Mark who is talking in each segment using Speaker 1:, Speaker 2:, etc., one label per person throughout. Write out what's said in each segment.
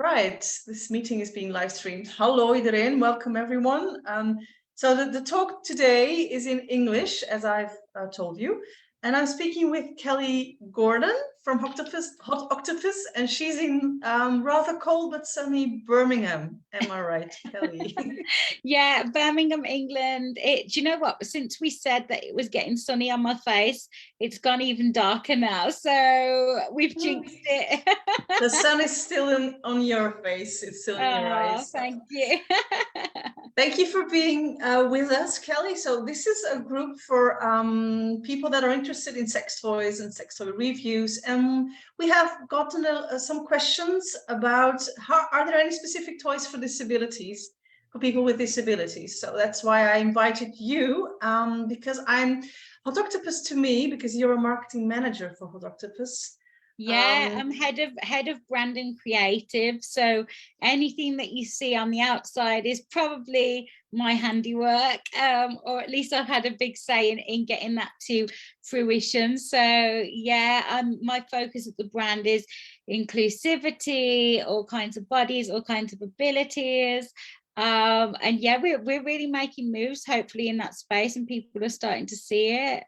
Speaker 1: Right, this meeting is being live streamed. Hallo iedereen, welcome everyone. So the talk today is in English, as I've told you, and I'm speaking with Kelly Gordon from Hot Octopuss, and she's in rather cold but sunny Birmingham. Am I right, Kelly?
Speaker 2: Yeah, Birmingham, England. Do you know what? Since we said that it was getting sunny on my face, it's gone even darker now. So we've jinxed it.
Speaker 1: The sun is still on your face. It's still in your eyes.
Speaker 2: Thank you.
Speaker 1: Thank you for being with us, Kelly. So this is a group for people that are interested in sex toys and sex toy reviews. And we have gotten some questions about are there any specific toys for disabilities, for people with disabilities? So that's why I invited you, because I'm Hot Octopuss to me, because you're a marketing manager for Hot Octopuss.
Speaker 2: Yeah, I'm head of brand and creative. So anything that you see on the outside is probably my handiwork, or at least I've had a big say in getting that to fruition. So yeah, my focus of the brand is inclusivity, all kinds of bodies, all kinds of abilities. And yeah, we're really making moves, hopefully, in that space, and people are starting to see it.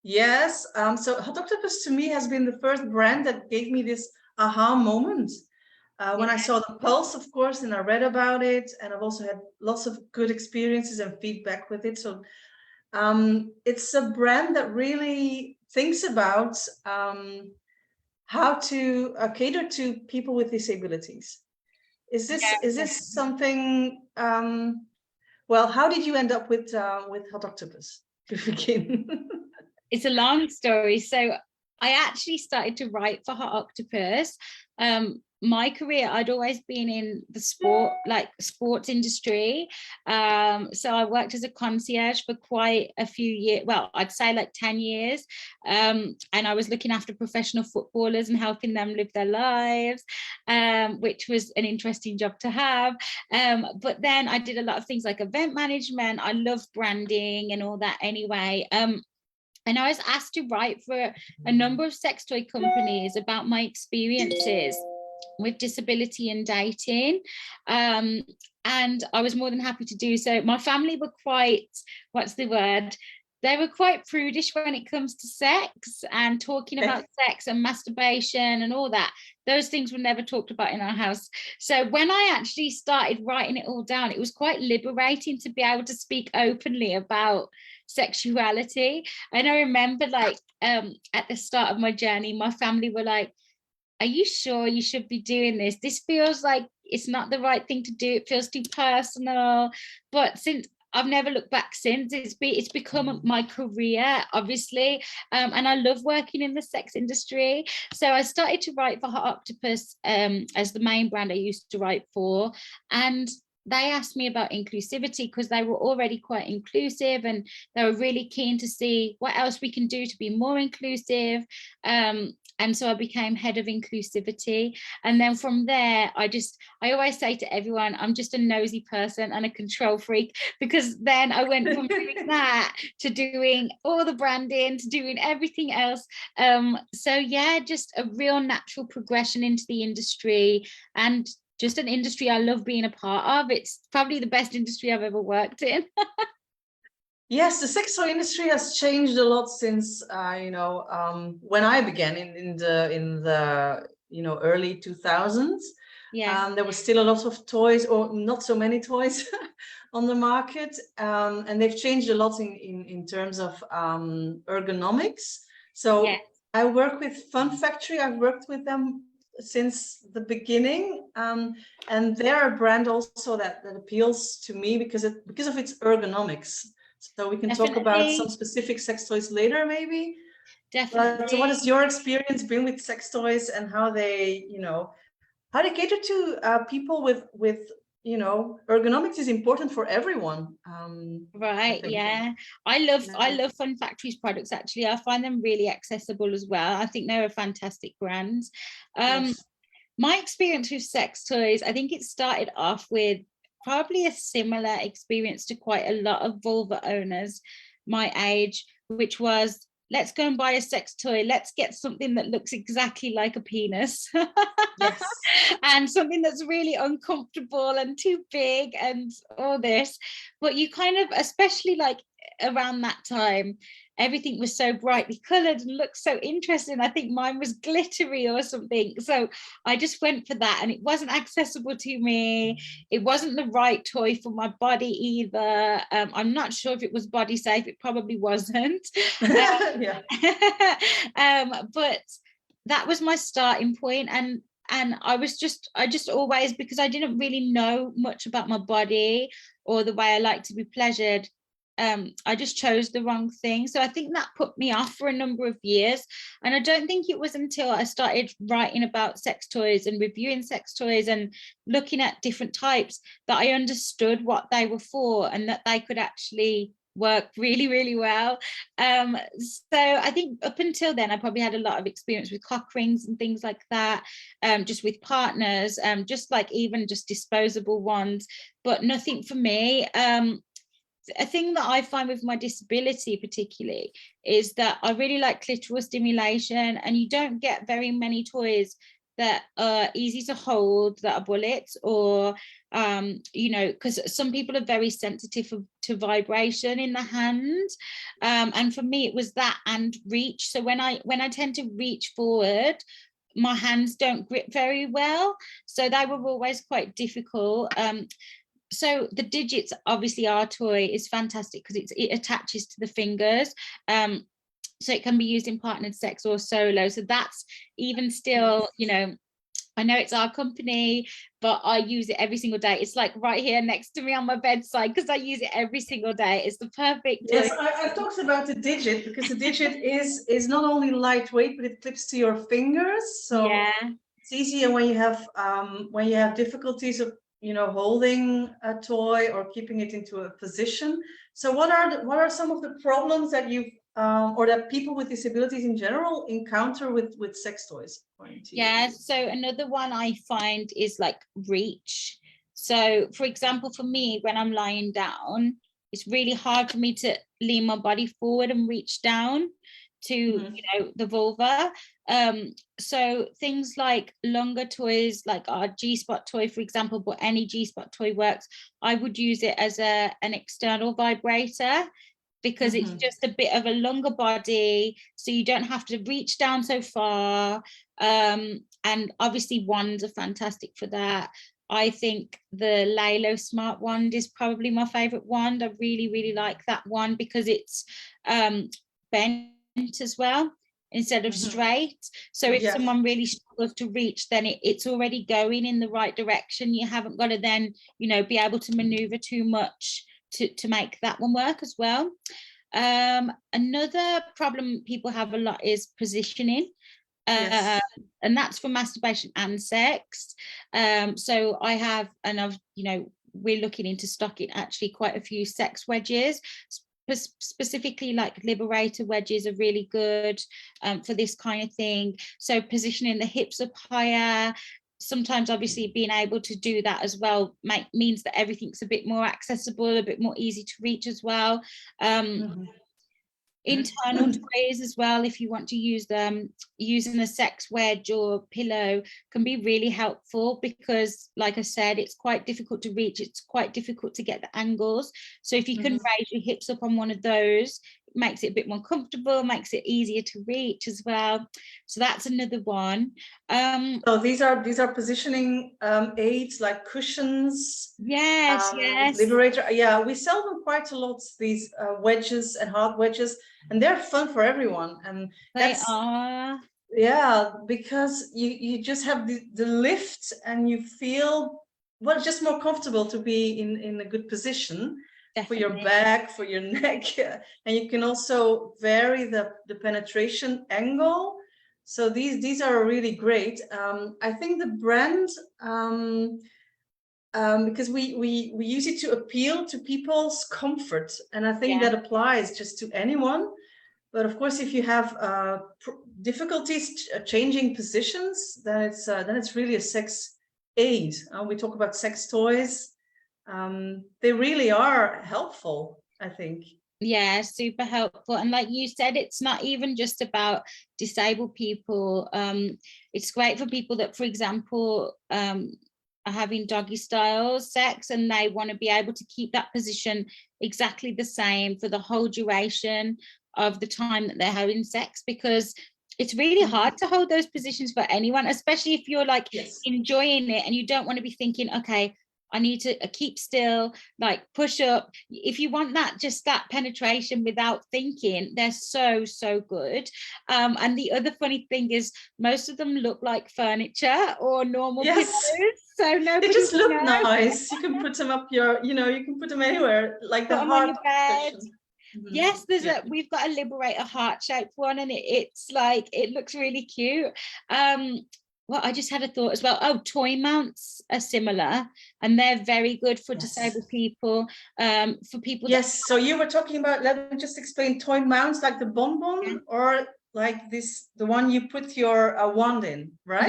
Speaker 1: Yes, so Hot Octopuss to me has been the first brand that gave me this aha moment. When I saw the Pulse, of course, and I read about it, and I've also had lots of good experiences and feedback with it. So it's a brand that really thinks about how to cater to people with disabilities. Is this something? Well, how did you end up with Hot Octopuss to begin?
Speaker 2: It's a long story. So I actually started to write for Hot Octopuss. My career, I'd always been in the sports industry. So I worked as a concierge for quite a few years. Well, I'd say like 10 years. And I was looking after professional footballers and helping them live their lives, which was an interesting job to have. But then I did a lot of things like event management. I love branding and all that anyway. And I was asked to write for a number of sex toy companies about my experiences with disability and dating. And I was more than happy to do so. My family were quite, they were quite prudish when it comes to sex and talking about sex and masturbation and all that. Those things were never talked about in our house. So when I actually started writing it all down, it was quite liberating to be able to speak openly about sexuality. And I remember at the start of my journey, my family were like, are you sure you should be doing this? This feels like it's not the right thing to do. It feels too personal. But since I've never looked back since, it's become my career, obviously. And I love working in the sex industry. So I started to write for Hot Octopuss as the main brand I used to write for. And they asked me about inclusivity because they were already quite inclusive, and they were really keen to see what else we can do to be more inclusive. And so I became head of inclusivity. And then from there, I always say to everyone, I'm just a nosy person and a control freak, because then I went from doing that to doing all the branding, to doing everything else. So yeah, just a real natural progression into the industry, and just an industry I love being a part of. It's probably the best industry I've ever worked in.
Speaker 1: Yes, the sex toy industry has changed a lot since when I began in the early 2000s.
Speaker 2: Yeah,
Speaker 1: there was still a lot of toys, or not so many toys on the market, and they've changed a lot in terms of ergonomics. So yes. I work with Fun Factory. I've worked with them since the beginning, and they're a brand also that appeals to me because of its ergonomics. So we can talk about some specific sex toys later, maybe.
Speaker 2: Definitely.
Speaker 1: But what has your experience been with sex toys, and how they cater to people with ergonomics is important for everyone.
Speaker 2: Right. Yeah, I love Fun Factory's products. Actually, I find them really accessible as well. I think they're a fantastic brand.
Speaker 1: Yes.
Speaker 2: My experience with sex toys, I think it started off with probably a similar experience to quite a lot of vulva owners my age, which was, let's go and buy a sex toy. Let's get something that looks exactly like a penis.
Speaker 1: Yes.
Speaker 2: and something that's really uncomfortable and too big and all this. But you kind of, especially like around that time, everything was so brightly colored and looked so interesting. I think mine was glittery or something. So I just went for that, and it wasn't accessible to me. It wasn't the right toy for my body either. I'm not sure if it was body safe. It probably wasn't.
Speaker 1: Yeah.
Speaker 2: But that was my starting point, and I just always, because I didn't really know much about my body or the way I like to be pleasured, I just chose the wrong thing. So I think that put me off for a number of years. And I don't think it was until I started writing about sex toys and reviewing sex toys and looking at different types that I understood what they were for, and that they could actually work really, really well. So I think up until then, I probably had a lot of experience with cock rings and things like that, just with partners, just like even just disposable ones, but nothing for me. A thing that I find with my disability particularly is that I really like clitoral stimulation, and you don't get very many toys that are easy to hold, that are bullets, or you know, because some people are very sensitive to vibration in the hand, and for me it was that and reach. So when I tend to reach forward, my hands don't grip very well, so they were always quite difficult. So the digits, obviously our toy is fantastic because it attaches to the fingers, so it can be used in partnered sex or solo. So that's even still, you know, I know it's our company, but I use it every single day. It's like right here next to me on my bedside because I use it every single day. It's the perfect.
Speaker 1: Yes, I've talked about the digit, because the digit is not only lightweight, but it clips to your fingers. So
Speaker 2: yeah,
Speaker 1: it's easier when you have difficulties of, you know, holding a toy or keeping it into a position. So what are some of the problems that you've or that people with disabilities in general encounter with sex toys, according to you?
Speaker 2: yeah. So another one I find is like reach. So for example, for me, when I'm lying down, it's really hard for me to lean my body forward and reach down to you know, the vulva. So things like longer toys, like our G-spot toy, for example, but any G-spot toy works. I would use it as an external vibrator, because it's just a bit of a longer body, so you don't have to reach down so far. And obviously wands are fantastic for that. I think the Lalo Smart wand is probably my favorite wand. I really, really like that one because it's bent as well instead of straight. So if someone really struggles to reach, then it's already going in the right direction. You haven't got to then, you know, be able to maneuver too much to make that one work as well. Another problem people have a lot is positioning. And that's for masturbation and sex. So I have, and I've, you know, we're looking into stocking actually quite a few sex wedges, specifically like liberator wedges are really good for this kind of thing. So positioning the hips up higher. Sometimes obviously being able to do that as well means that everything's a bit more accessible, a bit more easy to reach as well. Internal toys as well, if you want to use them, using a sex wedge or pillow can be really helpful, because like I said, it's quite difficult to reach, it's quite difficult to get the angles. So if you can raise your hips up on one of those, it makes it a bit more comfortable, makes it easier to reach as well. So that's another one.
Speaker 1: So these are positioning aids, like cushions.
Speaker 2: Yes, yes.
Speaker 1: Liberator. Yeah, we sell them quite a lot, these wedges and hard wedges, and they're fun for everyone. And
Speaker 2: They are.
Speaker 1: Yeah, because you just have the lift, and you feel, well, just more comfortable to be in a good position. Definitely. For your back, for your neck, and you can also vary the penetration angle. So these are really great. I think the brand, because we use it to appeal to people's comfort, and I think that applies just to anyone. But of course, if you have difficulties changing positions, then it's really a sex aid. We talk about sex toys. They really are helpful, I think.
Speaker 2: Yeah, super helpful. And like you said, it's not even just about disabled people. It's great for people that, for example, are having doggy style sex, and they want to be able to keep that position exactly the same for the whole duration of the time that they're having sex, because it's really hard to hold those positions for anyone, especially if you're like enjoying it and you don't want to be thinking, okay, I need to keep still, like push up. If you want that, just that penetration without thinking, they're so, so good. And the other funny thing is most of them look like furniture or normal pillows. So nobody
Speaker 1: they just look
Speaker 2: knows.
Speaker 1: nice. You can put them up your, you know, you can put them anywhere, like the heart
Speaker 2: on your bed. Yes, there's we've got a Liberator heart-shaped one, and it's like, it looks really cute. Well, I just had a thought as well. Oh, toy mounts are similar, and they're very good for disabled people, for people
Speaker 1: so you were talking about, let me just explain, toy mounts like the bonbon, or like this, the one you put your wand in, right?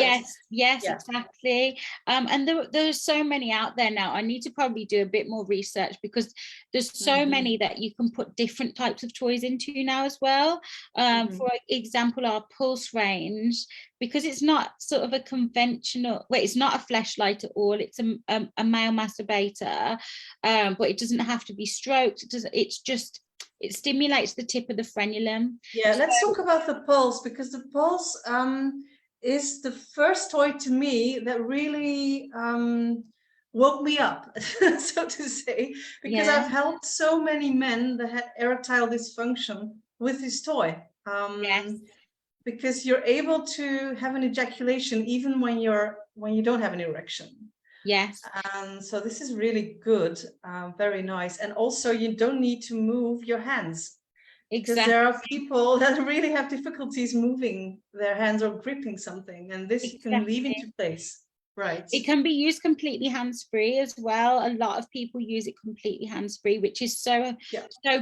Speaker 2: Yes, exactly. And there's so many out there now. I need to probably do a bit more research, because there's so many that you can put different types of toys into now as well. For example, our Pulse range, because it's not sort of a conventional, well, it's not a fleshlight at all, it's a male masturbator, but it doesn't have to be stroked. It's just, it stimulates the tip of the frenulum.
Speaker 1: Let's talk about the Pulse, because the Pulse is the first toy to me that really woke me up, so to say, because I've helped so many men that had erectile dysfunction with this toy. Because you're able to have an ejaculation even when you don't have an erection. So this is really good, very nice. And also you don't need to move your hands. Because there are people that really have difficulties moving their hands or gripping something, and this you can leave into place. Right.
Speaker 2: It can be used completely hands-free as well. A lot of people use it completely hands-free, which is so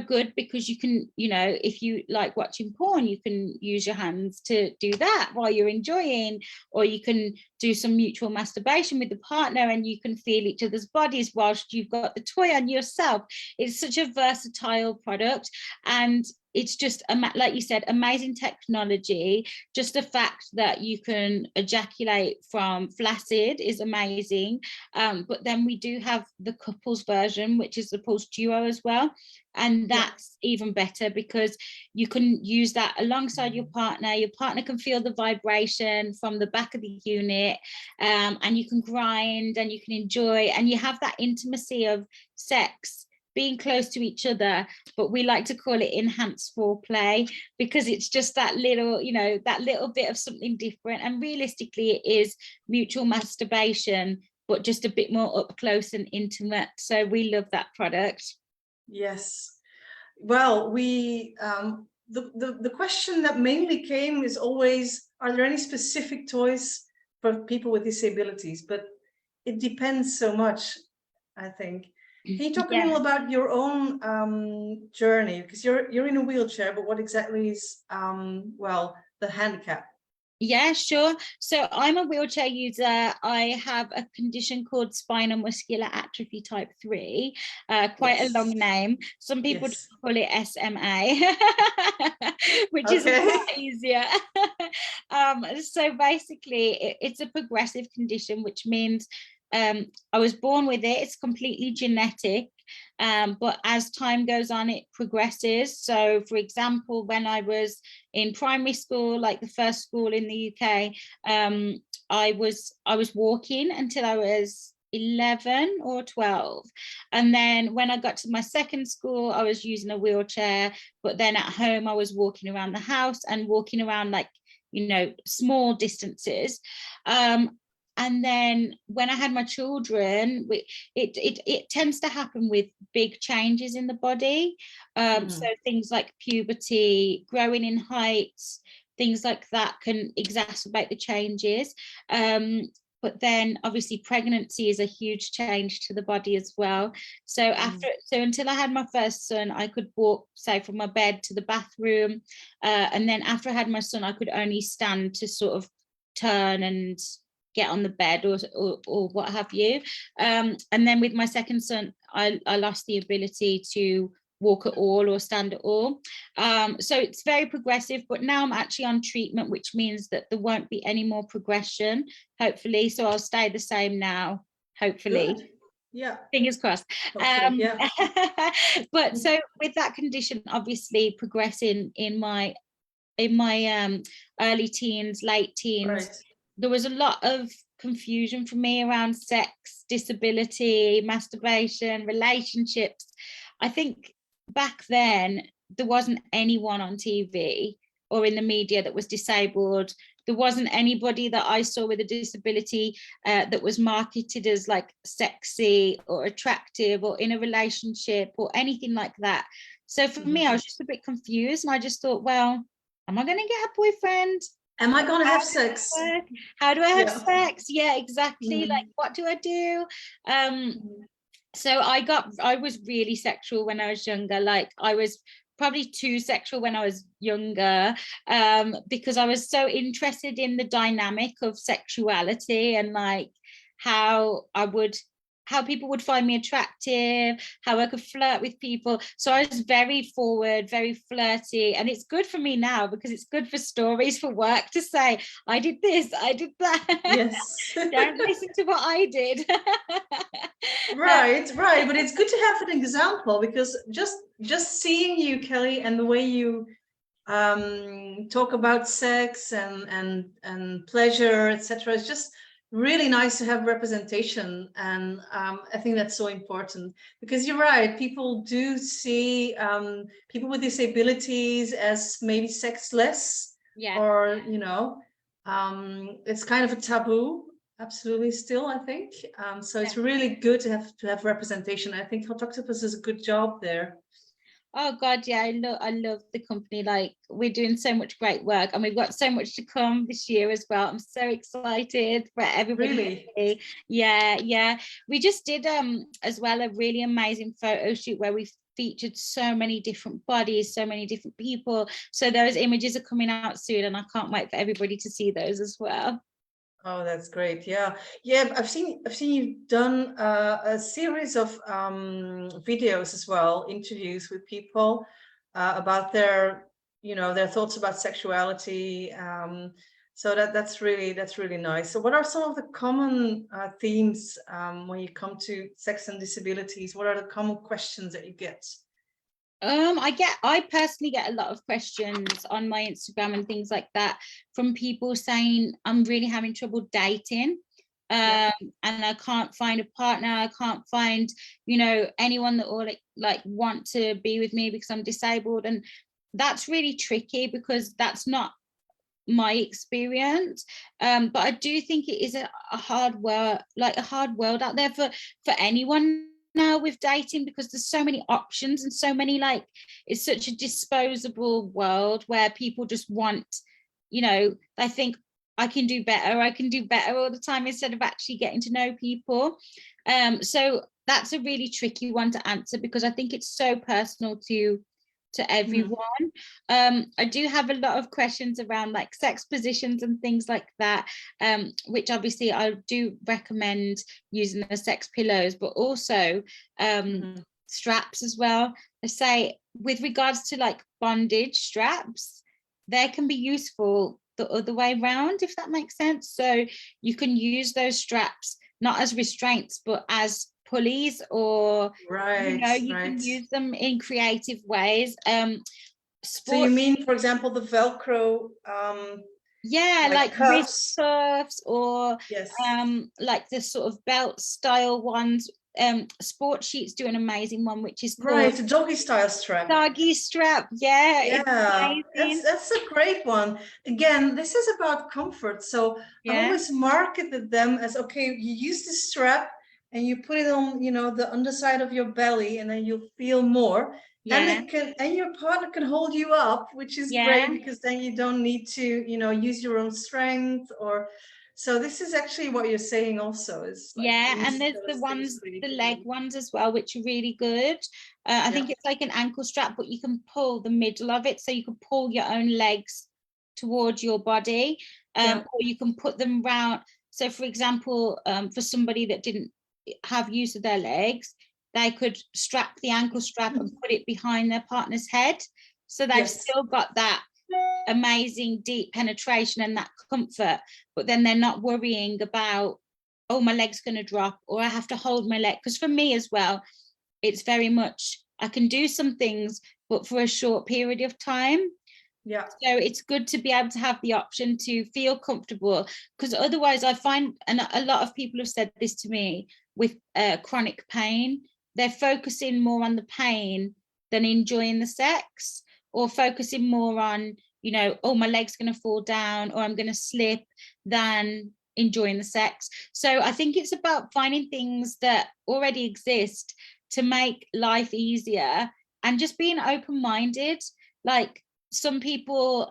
Speaker 2: good, because you can, you know, if you like watching porn, you can use your hands to do that while you're enjoying, or you can do some mutual masturbation with the partner and you can feel each other's bodies whilst you've got the toy on yourself. It's such a versatile product, and it's just, like you said, amazing technology. Just the fact that you can ejaculate from flaccid is amazing. But then we do have the couples version, which is the Pulse Duo as well. And that's even better, because you can use that alongside your partner. Your partner can feel the vibration from the back of the unit, and you can grind and you can enjoy, and you have that intimacy of sex, being close to each other, but we like to call it enhanced foreplay, because it's just that little, you know, that little bit of something different. And realistically, it is mutual masturbation, but just a bit more up close and intimate. So we love that product.
Speaker 1: Yes. Well, we the question that mainly came is always, are there any specific toys for people with disabilities? But it depends so much, I think. Can you talk a little about your own journey? Because you're in a wheelchair, but what exactly is well, the handicap?
Speaker 2: Yeah, sure. So I'm a wheelchair user. I have a condition called spinal muscular atrophy type 3, quite a long name. Some people call it SMA, which is a lot easier. So basically, it's a progressive condition, which means I was born with it. It's completely genetic. But as time goes on, it progresses. So for example, when I was in primary school, like the first school in the UK, I was walking until I was 11 or 12, and then when I got to my second school, I was using a wheelchair, but then at home I was walking around the house and walking around, like, you know, small distances. And then when I had my children, it tends to happen with big changes in the body. So things like puberty, growing in height, things like that can exacerbate the changes. But then obviously pregnancy is a huge change to the body as well. So until I had my first son, I could walk, say, from my bed to the bathroom. And then after I had my son, I could only stand to sort of turn and get on the bed or what have you. And then with my second son, I lost the ability to walk at all or stand at all. So it's very progressive, but now I'm actually on treatment, which means that there won't be any more progression, hopefully. So I'll stay the same now, hopefully.
Speaker 1: Good. Yeah.
Speaker 2: Fingers crossed.
Speaker 1: Yeah.
Speaker 2: But so with that condition, obviously progressing in my early teens, late teens,
Speaker 1: Right.
Speaker 2: there was a lot of confusion for me around sex, disability, masturbation, relationships. I think back then there wasn't anyone on TV or in the media that was disabled. There wasn't anybody that I saw with a disability that was marketed as like sexy or attractive or in a relationship or anything like that. So for me, I was just a bit confused, and I just thought, well, am I going to get a boyfriend?
Speaker 1: Am I going to have sex?
Speaker 2: How do I have sex? Yeah, exactly. Like, what do I do? So I was really sexual when I was younger. Like, I was probably too sexual when I was younger, because I was so interested in the dynamic of sexuality and like how people would find me attractive, how I could flirt with people. So I was very forward, very flirty. And it's good for me now because it's good for stories for work to say, I did this, I did that.
Speaker 1: Yes.
Speaker 2: Don't listen to what I did.
Speaker 1: Right. But it's good to have an example, because just seeing you, Kelly, and the way you talk about sex and pleasure, etc., is just really nice to have representation. And I think that's so important, because you're right, people do see people with disabilities as maybe sexless, or it's kind of a taboo, absolutely, still, I think. So it's really good to have representation. I think Hot Octopuss does a good job there.
Speaker 2: Oh God, yeah, I love the company. Like, we're doing so much great work, and we've got so much to come this year as well. I'm so excited for everybody. Really? Yeah. We just did as well a really amazing photo shoot where we featured so many different bodies, so many different people. So those images are coming out soon, and I can't wait for everybody to see those as well.
Speaker 1: Oh, that's great. Yeah. I've seen you've done a series of videos as well, interviews with people about their thoughts about sexuality. So that's really nice. So what are some of the common themes when you come to sex and disabilities? What are the common questions that you get?
Speaker 2: I personally get a lot of questions on my Instagram and things like that from people saying, I'm really having trouble dating, and I can't find a partner. I can't find, anyone that will like want to be with me because I'm disabled. And that's really tricky, because that's not my experience. But I do think it is a hard world out there for anyone now with dating, because there's so many options and so many, like, it's such a disposable world where people just want, they think I can do better all the time instead of actually getting to know people. So that's a really tricky one to answer, because I think it's so personal to everyone. I do have a lot of questions around like sex positions and things like that, which obviously I do recommend using the sex pillows, but also straps as well. I say, with regards to like bondage straps, they can be useful the other way around, if that makes sense. So you can use those straps not as restraints, but as pulleys, or you can use them in creative ways.
Speaker 1: So you mean, for example, the Velcro
Speaker 2: like wrist cuffs, or like the sort of belt style ones. Sport Sheets do an amazing one, which is called
Speaker 1: a doggy style strap.
Speaker 2: Doggy strap,
Speaker 1: that's a great one. Again, this is about comfort. So I've always marketed them as, okay, you use the strap and you put it on, the underside of your belly, and then you'll feel more. And your partner can hold you up, which is great, because then you don't need to, use your own strength. Or so this is actually what you're saying also, is like,
Speaker 2: and there's the ones, the leg ones as well, which are really good. I think it's like an ankle strap, but you can pull the middle of it, so you can pull your own legs towards your body, or you can put them round. So for example, for somebody that didn't have use of their legs, they could strap the ankle strap and put it behind their partner's head. So they've
Speaker 1: Yes.
Speaker 2: still got that amazing deep penetration and that comfort, but then they're not worrying about, oh, my leg's going to drop, or I have to hold my leg. Because for me as well, it's very much, I can do some things, but for a short period of time.
Speaker 1: Yeah.
Speaker 2: So it's good to be able to have the option to feel comfortable, because otherwise I find, and a lot of people have said this to me, with chronic pain, they're focusing more on the pain than enjoying the sex, or focusing more on, you know, oh, my leg's going to fall down, or I'm going to slip, than enjoying the sex. So I think it's about finding things that already exist to make life easier, and just being open-minded. Like, some people,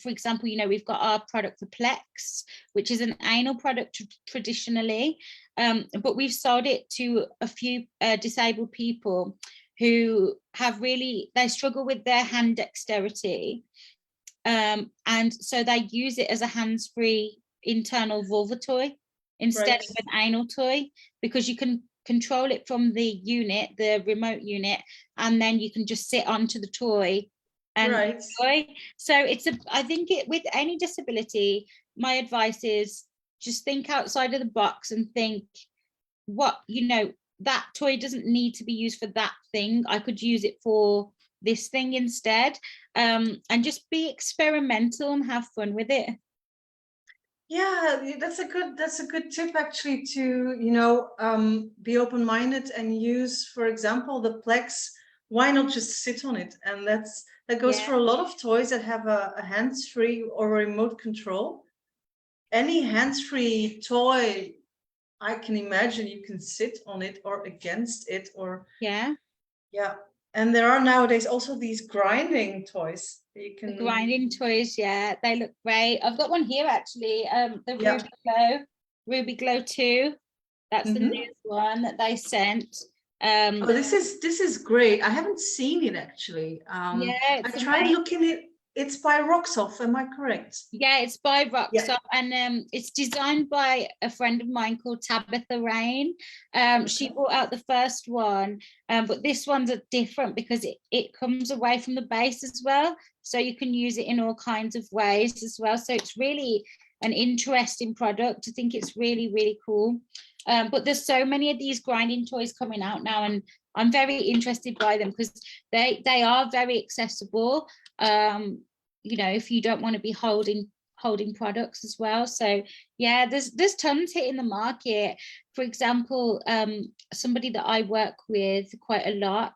Speaker 2: for example, you know, we've got our product for Plex, which is an anal product traditionally, but we've sold it to a few disabled people who have really, they struggle with their hand dexterity, and so they use it as a hands-free internal vulva toy instead of an anal toy, because you can control it from the unit, the remote unit, and then you can just sit onto the toy and enjoy. So it's I think with any disability, my advice is just think outside of the box and think, what, you know, that toy doesn't need to be used for that thing. I could use it for this thing instead, and just be experimental and have fun with it.
Speaker 1: Yeah, that's a good tip, actually, to, you know, be open-minded and use, for example, the Plex. Why not just sit on it? And that goes for a lot of toys that have a hands-free or a remote control. Any hands-free toy, I can imagine you can sit on it or against it, or yeah. And there are nowadays also these grinding toys. You can
Speaker 2: grinding toys, yeah, they look great. I've got one here actually, the Ruby Glow 2. That's the newest one that they sent.
Speaker 1: Oh, this is great. I haven't seen it actually.
Speaker 2: Yeah,
Speaker 1: I tried looking it. It's by Roxoff, am I correct?
Speaker 2: Yeah, it's by Roxoff, and it's designed by a friend of mine called Tabitha Rain. She brought out the first one, but this one's different because it comes away from the base as well, so you can use it in all kinds of ways as well. So it's really an interesting product. I think it's really, really cool. But there's so many of these grinding toys coming out now, and I'm very interested by them because they are very accessible. You know, if you don't want to be holding products as well. So yeah, there's tons hitting the market. For example, somebody that I work with quite a lot,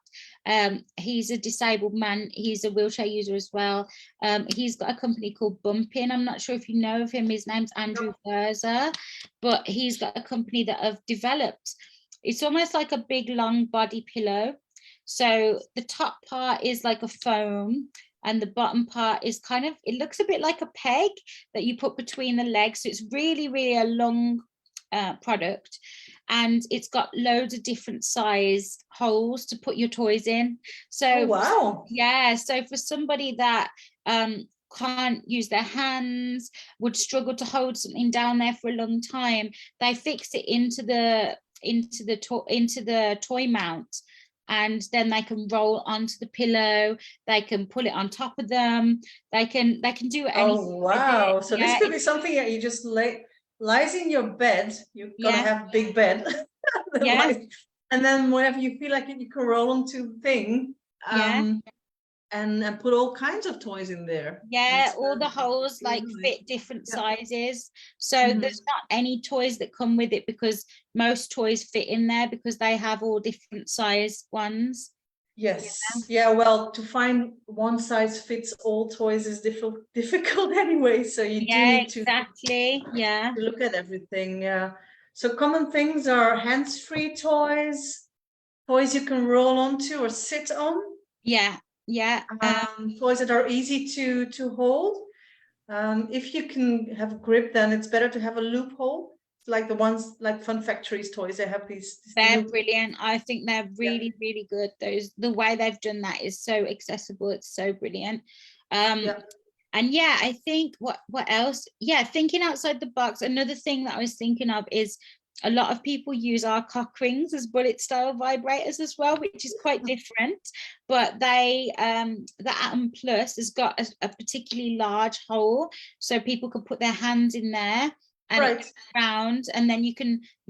Speaker 2: he's a disabled man, he's a wheelchair user as well. He's got a company called Bumpin. I'm not sure if you know of him. His name's Andrew Verza, but he's got a company that have developed, it's almost like a big long body pillow. So the top part is like a foam, and the bottom part is kind of, it looks a bit like a peg that you put between the legs. So it's really, really a long product, and it's got loads of different size holes to put your toys in. So wow, yeah, so for somebody that can't use their hands, would struggle to hold something down there for a long time, they fix it into the toy mount, and then they can roll onto the pillow, they can put it on top of them, they can do anything. Oh wow, so this could be something that you just lies in your bed. You've got to have a big bed. And then whenever you feel like it, you can roll onto the thing, and put all kinds of toys in there. All the holes like fit different sizes. So there's not any toys that come with it, because most toys fit in there because they have all different size ones. Yes. Yeah, well, to find one size fits all toys is difficult anyway. So you do need to look at everything. Yeah. So common things are hands-free toys, toys you can roll onto or sit on. Toys that are easy to hold. If you can have a grip, then it's better to have a loophole, like the ones like Fun Factory's toys. They have these. They're brilliant. I think they're really, really good. The way they've done that is so accessible. It's so brilliant. And yeah, I think what else? Yeah, thinking outside the box. Another thing that I was thinking of is A lot of people use our cock rings as bullet style vibrators as well, which is quite different. But they, the Atom Plus has got a particularly large hole, so people could put their hands in there and it goes around, and then you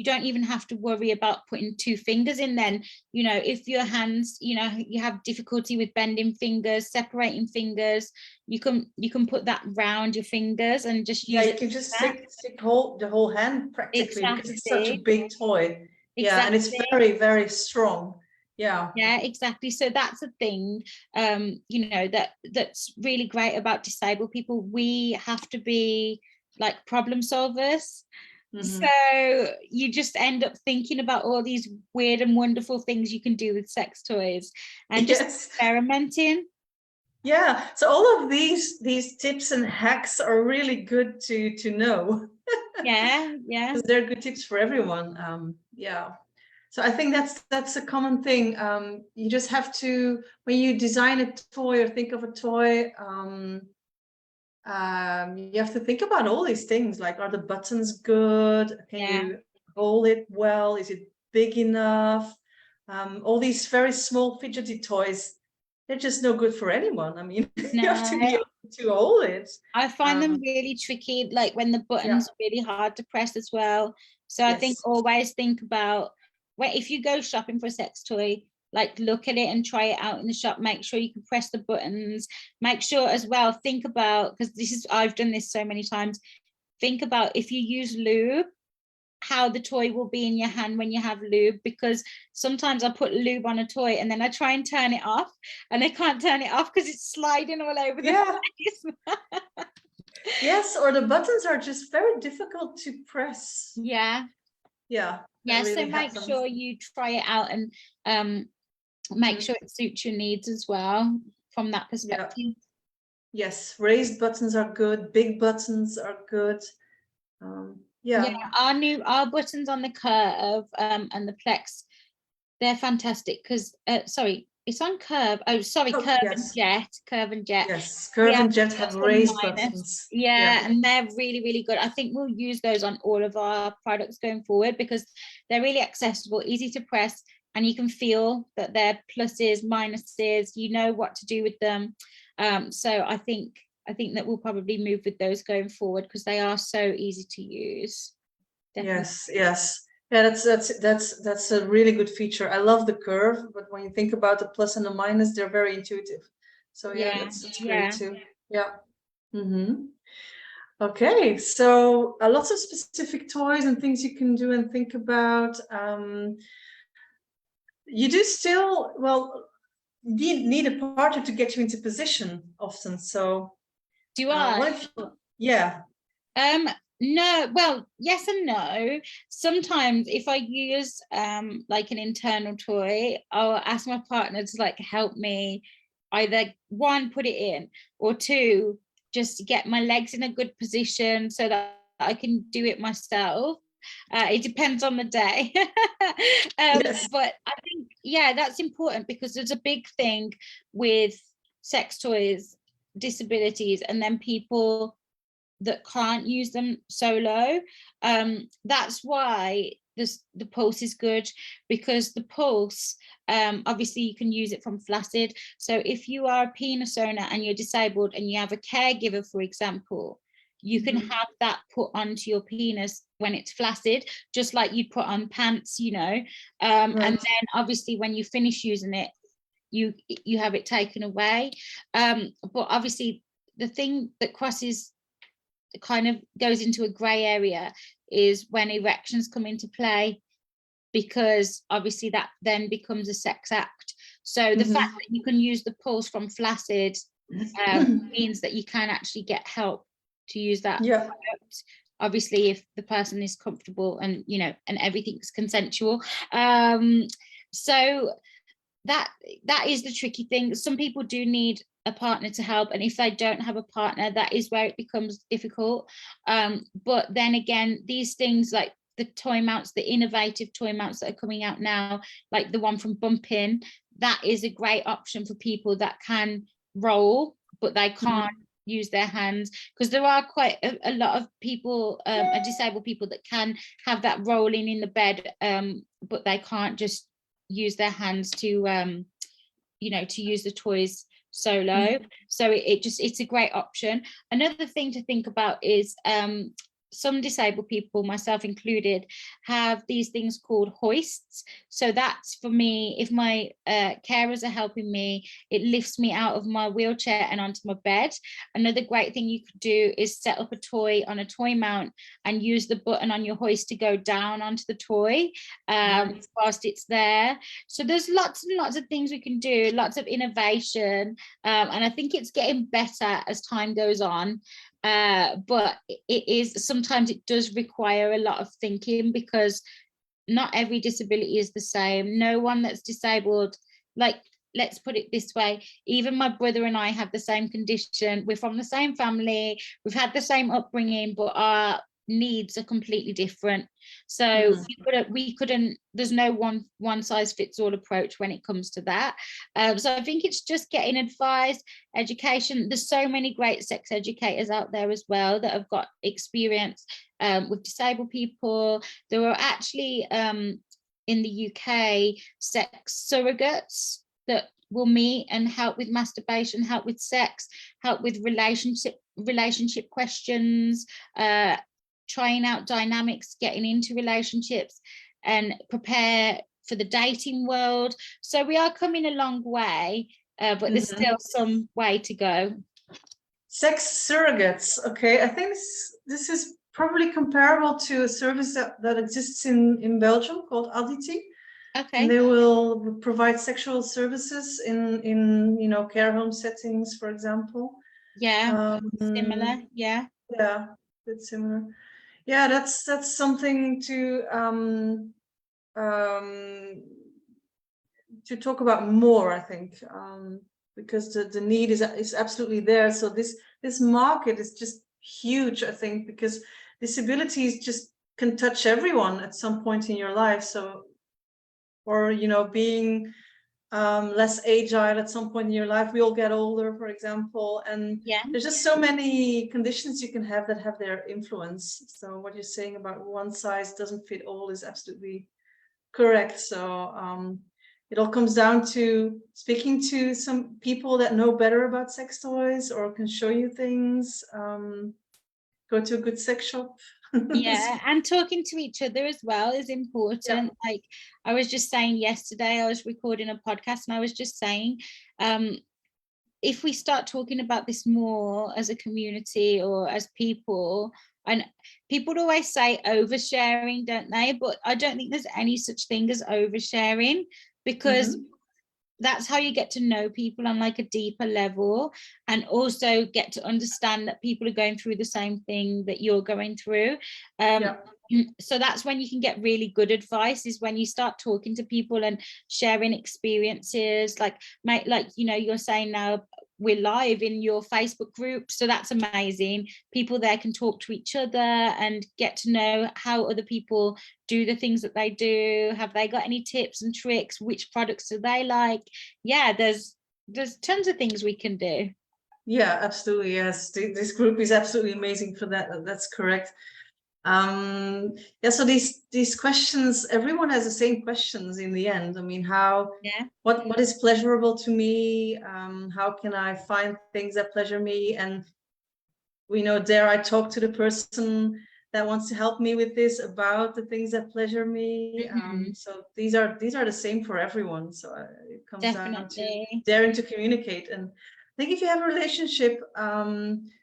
Speaker 2: don't even have to worry about putting 2 fingers in. Then, you know, if your hands, you know, you have difficulty with bending fingers, separating fingers, you can put that round your fingers and just use
Speaker 1: you can just stick the whole hand practically, because it's such a big toy. Yeah, and it's very, very strong. Yeah,
Speaker 2: exactly. So that's a thing, you know, that's really great about disabled people. We have to be like problem solvers. So you just end up thinking about all these weird and wonderful things you can do with sex toys and just experimenting.
Speaker 1: Yeah, so all of these tips and hacks are really good to know.
Speaker 2: Yeah,
Speaker 1: because they're good tips for everyone. Yeah, so I think that's a common thing. You just have to, when you design a toy or think of a toy, you have to think about all these things, like, are the buttons good? Can you hold it well? Is it big enough? All these very small fidgety toys, they're just no good for anyone. I mean, you have to be able to hold it.
Speaker 2: I find them really tricky, like when the buttons are really hard to press as well. So I think always think about, if you go shopping for a sex toy, like look at it and try it out in the shop, make sure you can press the buttons, make sure as well, think about, because I've done this so many times, think about if you use lube, how the toy will be in your hand when you have lube, because sometimes I put lube on a toy and then I try and turn it off and I can't turn it off because it's sliding all over the place.
Speaker 1: Yes, or the buttons are just very difficult to press.
Speaker 2: Yeah, really so make sure you try it out and make sure it suits your needs as well from that perspective.
Speaker 1: Yes, raised buttons are good, big buttons are good.
Speaker 2: Our buttons on the Curve and the Plex, they're fantastic because it's on Curve. Oh, sorry, Curve and Jet.
Speaker 1: Yes, Curve and Jet have raised buttons.
Speaker 2: And they're really, really good. I think we'll use those on all of our products going forward because they're really accessible, easy to press, and you can feel that they're pluses, minuses, you know what to do with them. So I think that we'll probably move with those going forward because they are so easy to use. Definitely.
Speaker 1: Yes. Yeah, that's a really good feature. I love the Curve, but when you think about the plus and the minus, they're very intuitive. So that's great too. Okay, so lots of specific toys and things you can do and think about. You do still, need a partner to get you into position often. So
Speaker 2: do I? No, well, yes and no. Sometimes if I use like an internal toy, I'll ask my partner to like help me either 1, put it in, or 2, just get my legs in a good position so that I can do it myself. It depends on the day. But I think, that's important because there's a big thing with sex toys, disabilities, and then people that can't use them solo. That's why the Pulse is good, because the Pulse, obviously you can use it from flaccid. So if you are a penis owner and you're disabled and you have a caregiver, for example, you can have that put onto your penis when it's flaccid, just like you'd put on pants, you know. And then obviously when you finish using it, you have it taken away. But obviously the thing that kind of goes into a grey area is when erections come into play, because obviously that then becomes a sex act. So the fact that you can use the Pulse from flaccid means that you can actually get help to use that product. Obviously if the person is comfortable and and everything's consensual. So that is the tricky thing. Some people do need a partner to help, and if they don't have a partner, that is where it becomes difficult. But then again, these things like the toy mounts, the innovative toy mounts that are coming out now, like the one from Bumpin, that is a great option for people that can roll but they can't use their hands, because there are quite a lot of people, disabled people, that can have that rolling in the bed, but they can't just use their hands to you know, to use the toys solo. So it's a great option. Another thing to think about is some disabled people, myself included, have these things called hoists. So that's, for me, if my carers are helping me, it lifts me out of my wheelchair and onto my bed. Another great thing you could do is set up a toy on a toy mount and use the button on your hoist to go down onto the toy whilst it's there. So there's lots and lots of things we can do, lots of innovation, and I think it's getting better as time goes on. But sometimes it does require a lot of thinking, because not every disability is the same. No one that's disabled, like, let's put it this way, even my brother and I have the same condition. We're from the same family, we've had the same upbringing, but our needs are completely different. So we couldn't, there's no one size fits all approach when it comes to that. So I think it's just getting advice, education. There's so many great sex educators out there as well that have got experience with disabled people. There are actually in the UK sex surrogates that will meet and help with masturbation, help with sex, help with relationship questions, trying out dynamics, getting into relationships, and prepare for the dating world. So we are coming a long way, but there's still some way to go.
Speaker 1: Sex surrogates. Okay, I think this is probably comparable to a service that exists in Belgium called Aditi.
Speaker 2: Okay.
Speaker 1: And they will provide sexual services in you know, care home settings, for example.
Speaker 2: Yeah, similar. Yeah,
Speaker 1: it's similar. Yeah, that's something to talk about more, I think, because the need is absolutely there. So this market is just huge, I think, because disabilities just can touch everyone at some point in your life. So, or, you know, being less agile at some point in your life. We all get older, for example, and there's just so many conditions you can have that have their influence. So what you're saying about one size doesn't fit all is absolutely correct. So it all comes down to speaking to some people that know better about sex toys or can show you things. Go to a good sex shop.
Speaker 2: Yeah, and talking to each other as well is important. Like I was just saying yesterday, I was recording a podcast and I was just saying, if we start talking about this more as a community or as people, and people always say oversharing, don't they? But I don't think there's any such thing as oversharing, because that's how you get to know people on like a deeper level, and also get to understand that people are going through the same thing that you're going through. So that's when you can get really good advice, is when you start talking to people and sharing experiences. Like you know, you're saying now we're live in your Facebook group, so that's amazing. People there can talk to each other and get to know how other people do the things that they do. Have they got any tips and tricks? Which products do they like? Yeah, there's tons of things we can do.
Speaker 1: Yeah, absolutely. Yes, this group is absolutely amazing for that. That's correct. Yeah, so these questions, everyone has the same questions in the end. I mean, what is pleasurable to me? How can I find things that pleasure me? And dare I talk to the person that wants to help me with this about the things that pleasure me? So these are the same for everyone. So it comes down to daring to communicate. And I think if you have a relationship,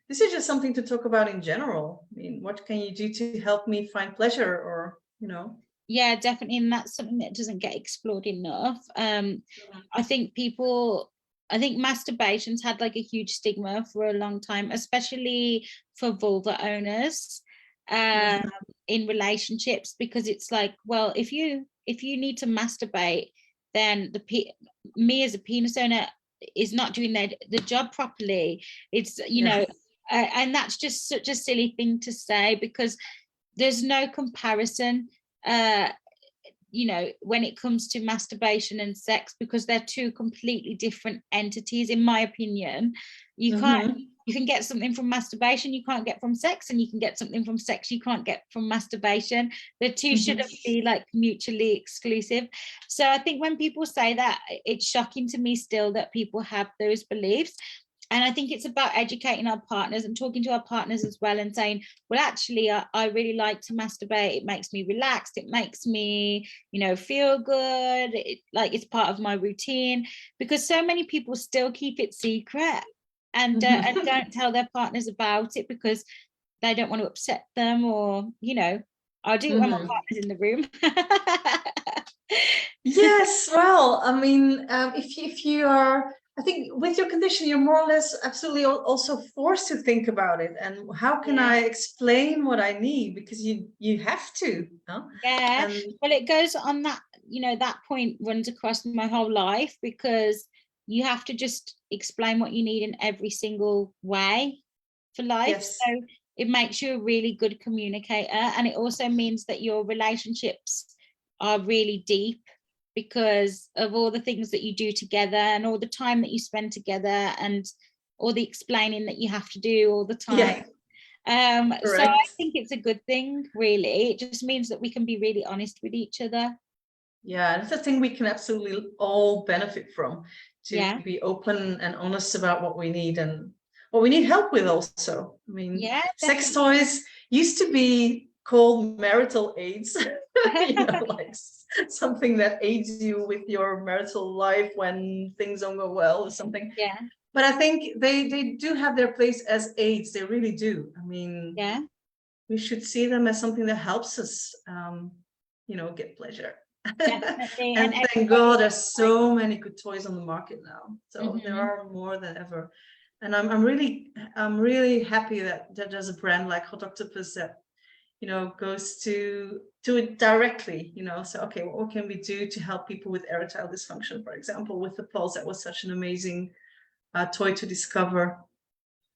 Speaker 1: this is just something to talk about in general. I mean, what can you do to help me find pleasure, or,
Speaker 2: Yeah, definitely. And that's something that doesn't get explored enough. I think masturbation's had like a huge stigma for a long time, especially for vulva owners in relationships, because it's like, well, if you need to masturbate, then me as a penis owner is not doing the job properly. It's, you know, and that's just such a silly thing to say, because there's no comparison. you know, when it comes to masturbation and sex, because they're two completely different entities, in my opinion. You can't, you can get something from masturbation you can't get from sex, and you can get something from sex you can't get from masturbation. The two shouldn't be like mutually exclusive. So I think when people say that, it's shocking to me still that people have those beliefs. And I think it's about educating our partners and talking to our partners as well, and saying, well, actually, I really like to masturbate. It makes me relaxed. It makes me, you know, feel good. Like it's part of my routine, because so many people still keep it secret and don't tell their partners about it because they don't want to upset them, or, you know, I'll do it when my partner's in the room.
Speaker 1: Yes, well, I mean, if you are, I think with your condition, you're more or less absolutely also forced to think about it. And how can I explain what I need? Because you have to. Huh?
Speaker 2: Yeah, well, it goes on that, you know, that point runs across my whole life, because you have to just explain what you need in every single way for life.
Speaker 1: Yes.
Speaker 2: So it makes you a really good communicator, and it also means that your relationships are really deep because of all the things that you do together and all the time that you spend together and all the explaining that you have to do all the time. So I think it's a good thing, really. It just means that we can be really honest with each other.
Speaker 1: Yeah, that's a thing we can absolutely all benefit from, to be open and honest about what we need and what we need help with also. I mean, sex toys used to be called marital aids, you know, like something that aids you with your marital life when things don't go well or something.
Speaker 2: Yeah.
Speaker 1: But I think they do have their place as aids. They really do. I mean, we should see them as something that helps us, you know, get pleasure.
Speaker 2: Definitely.
Speaker 1: And thank God there's so many good toys on the market now. So there are more than ever. And I'm really happy that there's a brand like Hot Octopuss that, you know, goes to it directly, you know. So, okay, what can we do to help people with erectile dysfunction, for example, with the Pulse? That was such an amazing toy to discover.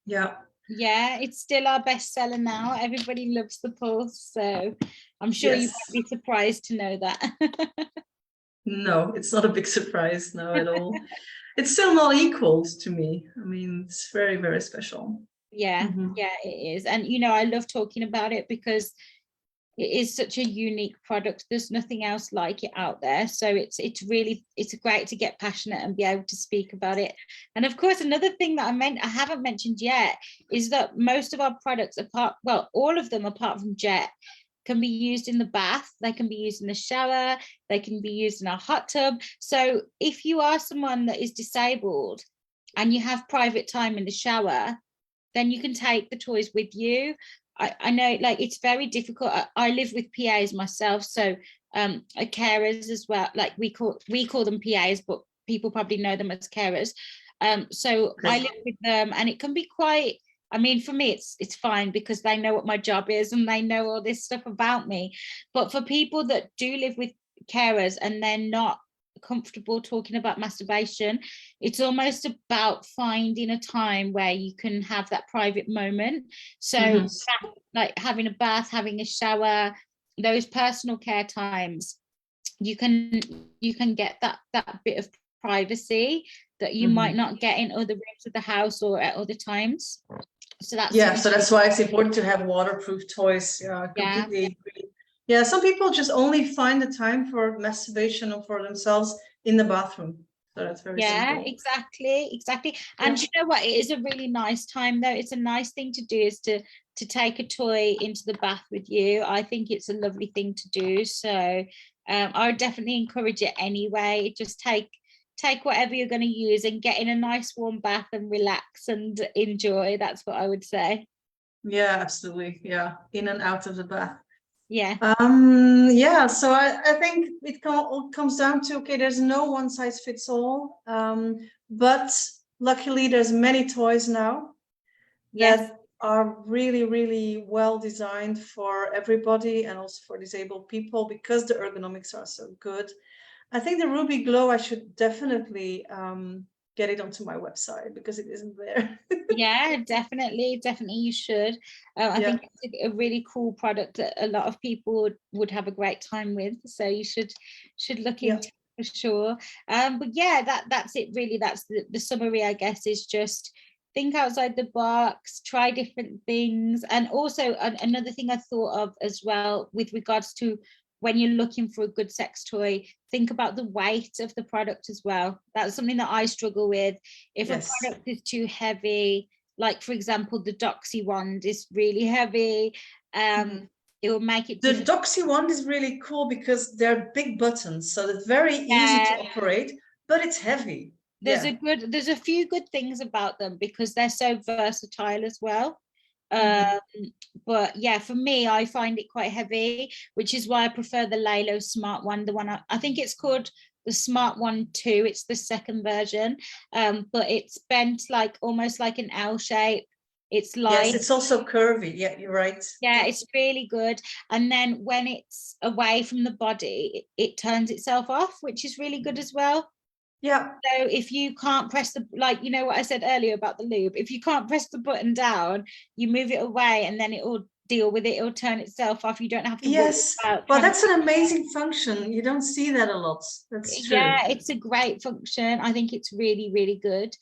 Speaker 1: Yeah.
Speaker 2: Yeah, it's still our bestseller now. Everybody loves the Pulse, so I'm sure you won't be surprised to know that.
Speaker 1: No, it's not a big surprise, no, at all. It's still not equaled to me. I mean, it's very, very special.
Speaker 2: Yeah, it is. And, you know, I love talking about it because it is such a unique product. There's nothing else like it out there. So it's great to get passionate and be able to speak about it. And of course, another thing that I haven't mentioned yet is that most of our products, all of them apart from Jet, can be used in the bath. They can be used in the shower. They can be used in a hot tub. So if you are someone that is disabled and you have private time in the shower, then you can take the toys with you. I know, like, it's very difficult. I live with PAs myself, so carers as well. Like we call them PAs, but people probably know them as carers. So I live with them, and it can be quite. I mean, for me, it's fine because they know what my job is and they know all this stuff about me. But for people that do live with carers and they're not comfortable talking about masturbation, it's almost about finding a time where you can have that private moment. So like having a bath, having a shower, those personal care times, you can get that bit of privacy that you might not get in other rooms of the house or at other times. So that's
Speaker 1: why it's important to have waterproof toys. Yeah, I completely agree. Yeah, some people just only find the time for masturbation or for themselves in the bathroom. So that's very simple.
Speaker 2: Exactly. And you know what? It is a really nice time, though. It's a nice thing to do, is to take a toy into the bath with you. I think it's a lovely thing to do. So I would definitely encourage it anyway. Just take whatever you're going to use and get in a nice warm bath and relax and enjoy. That's what I would say.
Speaker 1: Yeah, absolutely. Yeah, in and out of the bath.
Speaker 2: Yeah.
Speaker 1: So I think it all comes down to, okay, there's no one size fits all, but luckily there's many toys now that are really, really well designed for everybody and also for disabled people, because the ergonomics are so good. I think the Ruby Glow I should definitely get it onto my website because it isn't there.
Speaker 2: Yeah, definitely you should. I think it's a really cool product that a lot of people would have a great time with, so you should look into it for sure. But yeah, that's it really. That's the summary, I guess, is just think outside the box, try different things. And also another thing I thought of as well with regards to when you're looking for a good sex toy, think about the weight of the product as well. That's something that I struggle with. If a product is too heavy, like for example, the Doxy wand is really heavy, it will make it
Speaker 1: the Doxy wand is really cool because they're big buttons, so it's very easy to operate, but it's heavy.
Speaker 2: There's a few good things about them because they're so versatile as well. But yeah, for me, I find it quite heavy, which is why I prefer the Lalo Smart one. The one I think it's called the Smart One 2. It's the second version, but it's bent like almost like an L shape. It's light.
Speaker 1: Yes, it's also curvy. Yeah, you're right.
Speaker 2: Yeah, it's really good. And then when it's away from the body, it turns itself off, which is really good as well.
Speaker 1: Yeah.
Speaker 2: So if you can't press the, like, you know what I said earlier about the lube, if you can't press the button down, you move it away and then it will deal with it. It'll turn itself off. You don't have to.
Speaker 1: Yes. Well, that's an amazing function. You don't see that a lot. That's true.
Speaker 2: Yeah, it's a great function. I think it's really, really good.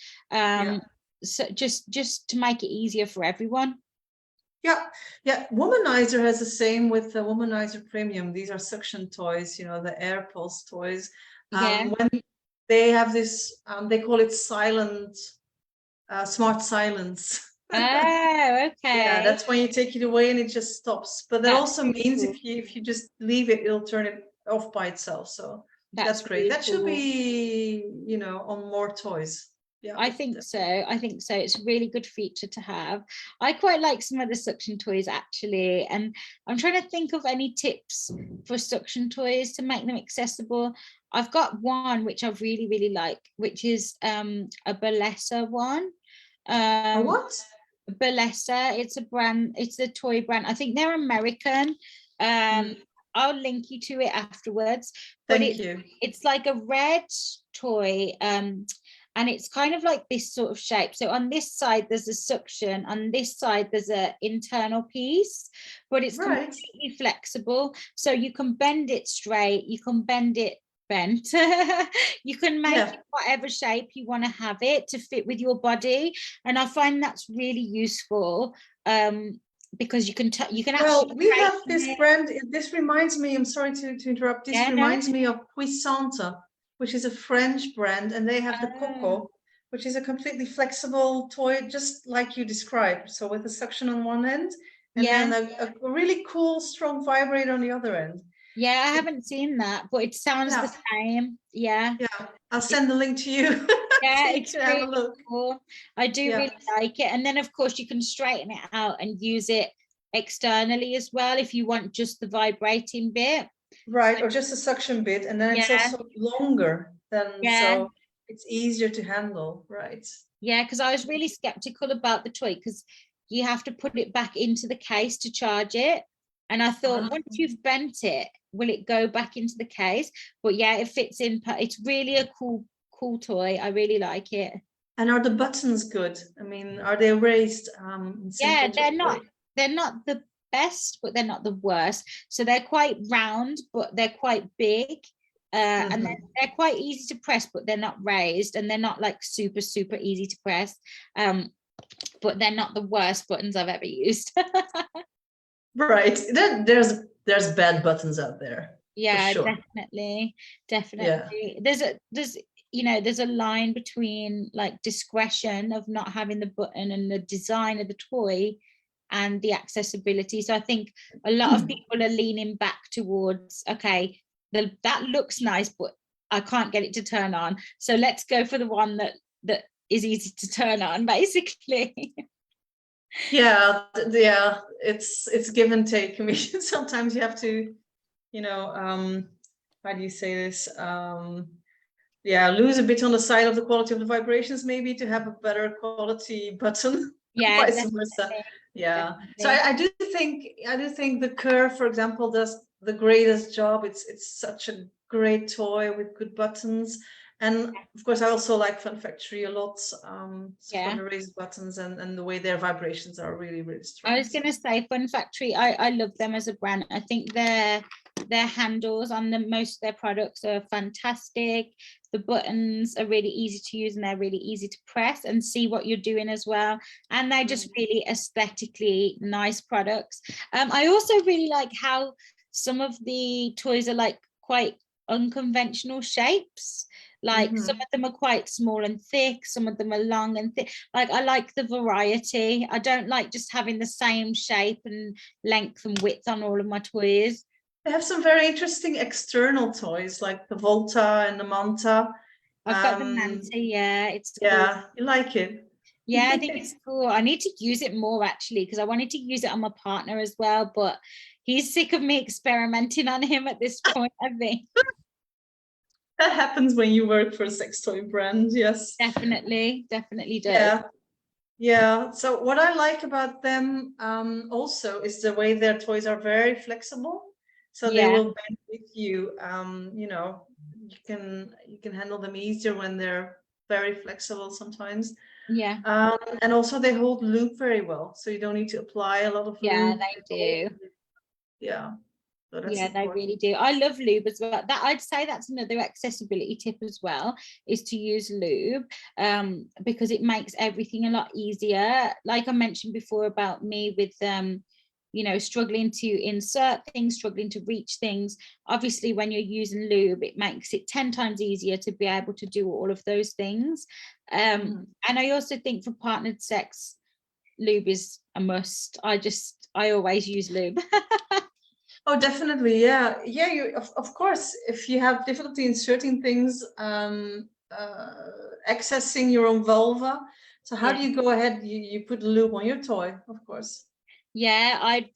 Speaker 2: So just to make it easier for everyone.
Speaker 1: Yeah. Womanizer has the same with the Womanizer Premium. These are suction toys, you know, the air pulse toys. When they have this, they call it silent, smart silence.
Speaker 2: Oh, okay.
Speaker 1: Yeah, that's when you take it away and it just stops. But that also means if you just leave it, it'll turn it off by itself. So that's great. That should be, you know, on more toys. Yeah,
Speaker 2: I think so. It's a really good feature to have. I quite like some of the suction toys actually, and I'm trying to think of any tips for suction toys to make them accessible. I've got one which I really, really like, which is a Bellesa one.
Speaker 1: A what?
Speaker 2: Bellesa. It's a brand. It's a toy brand. I think they're American. I'll link you to it afterwards. But
Speaker 1: Thank you.
Speaker 2: It's like a red toy. And it's kind of like this sort of shape. So on this side, there's a suction. On this side, there's an internal piece, but it's completely flexible. So you can bend it straight. You can bend it bent. You can make it whatever shape you want to have it to fit with your body. And I find that's really useful. Because you can actually.
Speaker 1: We have this brand. This reminds me. I'm sorry to interrupt. This reminds me of Puissante, which is a French brand, and they have the Coco, which is a completely flexible toy, just like you described. So with a suction on one end, and then a really cool, strong vibrator on the other end.
Speaker 2: Yeah, I haven't seen that, but it sounds the same. Yeah.
Speaker 1: Yeah, I'll send the link to you.
Speaker 2: Yeah,
Speaker 1: it's really have a look.
Speaker 2: Cool. I do really like it. And then, of course, you can straighten it out and use it externally as well if you want just the vibrating bit.
Speaker 1: Right, or just a suction bit, and then it's also longer than, so it's easier to handle, right? Yeah,
Speaker 2: because I was really skeptical about the toy because you have to put it back into the case to charge it. And I thought, once you've bent it, will it go back into the case? But yeah, it fits in. It's really a cool toy. I really like it.
Speaker 1: And are the buttons good? I mean, are they raised?
Speaker 2: Yeah, they're not the best, but they're not the worst. So they're quite round, but they're quite big. And they're quite easy to press, but they're not raised, and they're not like super easy to press. But they're not the worst buttons I've ever used.
Speaker 1: Right. There's bad buttons out there.
Speaker 2: Yeah, sure. Definitely. Yeah. There's a line between like discretion of not having the button and the design of the toy and the accessibility. So I think a lot of people are leaning back towards, okay, that looks nice, but I can't get it to turn on. So let's go for the one that is easy to turn on, basically.
Speaker 1: Yeah, it's give and take. I mean, sometimes you have to, how do you say this? Lose a bit on the side of the quality of the vibrations, maybe, to have a better quality button.
Speaker 2: Yeah,
Speaker 1: vice versa. Yeah. So I do think the Curve, for example, does the greatest job. It's such a great toy with good buttons. And of course, I also like Fun Factory a lot.
Speaker 2: Yeah.
Speaker 1: For the raised buttons and the way their vibrations are really, really strong.
Speaker 2: I was going to say Fun Factory, I love them as a brand. I think their handles on most of their products are fantastic. The buttons are really easy to use and they're really easy to press and see what you're doing as well. And they're just really aesthetically nice products. I also really like how some of the toys are like quite unconventional shapes. Like some of them are quite small and thick, some of them are long and thick. Like I like the variety. I don't like just having the same shape and length and width on all of my toys.
Speaker 1: They have some very interesting external toys like the Volta and the Manta.
Speaker 2: I've got the Manta, yeah, it's cool.
Speaker 1: Yeah, you like it.
Speaker 2: Yeah, I think it's cool. I need to use it more actually, because I wanted to use it on my partner as well, but he's sick of me experimenting on him at this point, I think.
Speaker 1: That happens when you work for a sex toy brand, yes.
Speaker 2: Definitely does.
Speaker 1: Yeah. So what I like about them also is the way their toys are very flexible. So they will bend with you. You know, you can handle them easier when they're very flexible sometimes.
Speaker 2: Yeah.
Speaker 1: And also they hold lube very well, so you don't need to apply a lot of lube.
Speaker 2: Yeah, they do.
Speaker 1: Yeah. So that's
Speaker 2: yeah,
Speaker 1: important.
Speaker 2: they really do. I love lube as well. That I'd say that's another accessibility tip as well, is to use lube, because it makes everything a lot easier. Like I mentioned before about me with you know, struggling to insert things, struggling to reach things. Obviously, when you're using lube, it makes it 10 times easier to be able to do all of those things. And I also think for partnered sex, lube is a must. I always use lube.
Speaker 1: Oh, definitely. Yeah. You of course, if you have difficulty inserting things, accessing your own vulva. So how do you go ahead? You put lube on your toy, of course.
Speaker 2: Yeah, I'd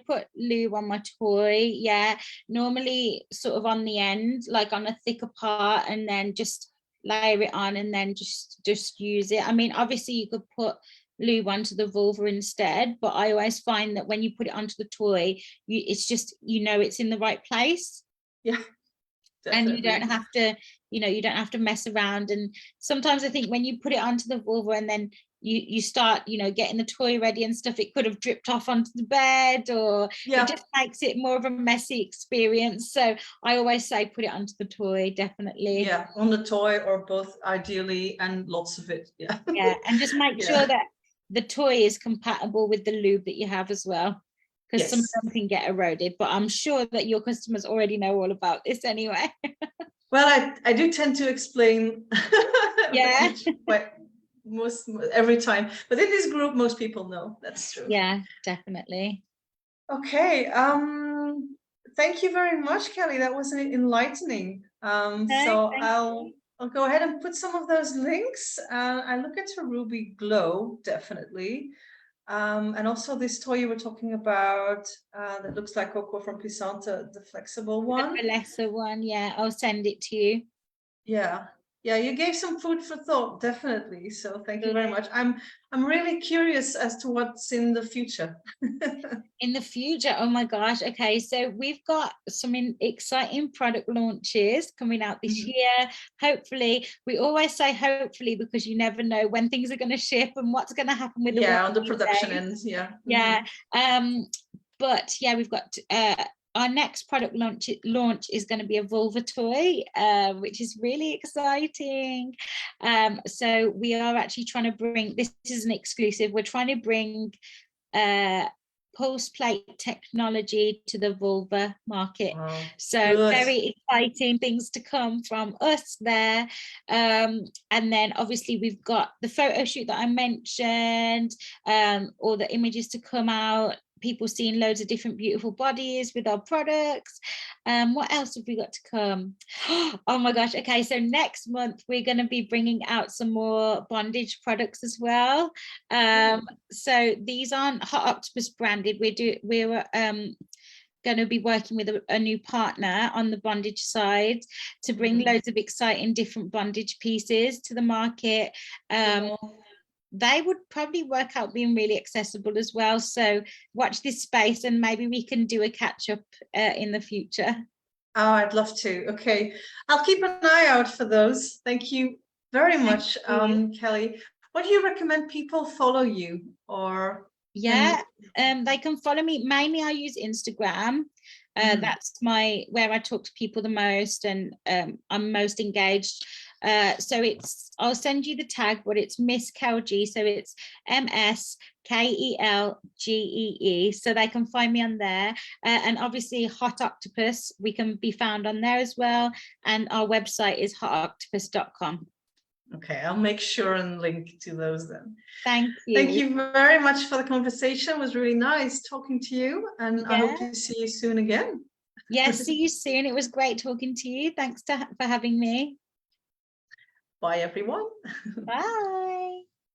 Speaker 2: put lube on my toy. Yeah, normally sort of on the end, like on a thicker part, and then just layer it on and then just use it. I mean, obviously you could put lube onto the vulva instead, but I always find that when you put it onto the toy, it's just, you know, it's in the right place.
Speaker 1: Yeah, definitely.
Speaker 2: And you don't have to, you know, you don't have to mess around. And sometimes I think when you put it onto the vulva and then you start, you know, getting the toy ready and stuff, it could have dripped off onto the bed, or it just makes it more of a messy experience. So I always say put it onto the toy, definitely.
Speaker 1: Yeah, on the toy or both, ideally, and lots of it. Yeah.
Speaker 2: Yeah, and just make sure that the toy is compatible with the lube that you have as well, because some of them can get eroded, but I'm sure that your customers already know all about this anyway.
Speaker 1: Well, I do tend to explain most every time, but in this group most people know. That's true.
Speaker 2: Yeah, definitely.
Speaker 1: Okay, thank you very much, Kelly. That was enlightening. So I'll go ahead and put some of those links. I look at her Ruby Glow, definitely. And also this toy you were talking about that looks like Coco from Pisante, the flexible one.
Speaker 2: The lesser one, yeah, I'll send it to you.
Speaker 1: Yeah, you gave some food for thought, definitely. So thank you very much. I'm really curious as to what's in the future.
Speaker 2: In the future, oh my gosh. Okay, so we've got some exciting product launches coming out this year. Hopefully, we always say hopefully because you never know when things are going to ship and what's going to happen with
Speaker 1: on the production end.
Speaker 2: But yeah, we've got our next product launch is going to be a vulva toy, which is really exciting. So we are actually trying to bring, this is an exclusive, we're trying to bring pulse plate technology to the vulva market. So very exciting things to come from us there. And then obviously we've got the photo shoot that I mentioned, all the images to come out, people seeing loads of different beautiful bodies with our products. What else have we got to come? Oh my gosh. Okay, so next month we're going to be bringing out some more bondage products as well. So these aren't Hot Octopuss branded. We're going to be working with a new partner on the bondage side to bring loads of exciting different bondage pieces to the market. They would probably work out being really accessible as well. So watch this space and maybe we can do a catch up in the future.
Speaker 1: Oh, I'd love to. Okay, I'll keep an eye out for those. Thank you very much, Kelly. What do you recommend people follow you, or?
Speaker 2: Yeah, they can follow me. Mainly I use Instagram. That's where I talk to people the most, and I'm most engaged. So I'll send you the tag, but it's Miss Kelgee. So it's MSKELGEE. So they can find me on there. And obviously Hot Octopuss, we can be found on there as well. And our website is hotoctopuss.com.
Speaker 1: Okay, I'll make sure and link to those then.
Speaker 2: Thank you.
Speaker 1: Thank you very much for the conversation. It was really nice talking to you, and I hope to see you soon again.
Speaker 2: Yes, see you soon. It was great talking to you. Thanks for having me.
Speaker 1: Bye, everyone.
Speaker 2: Bye.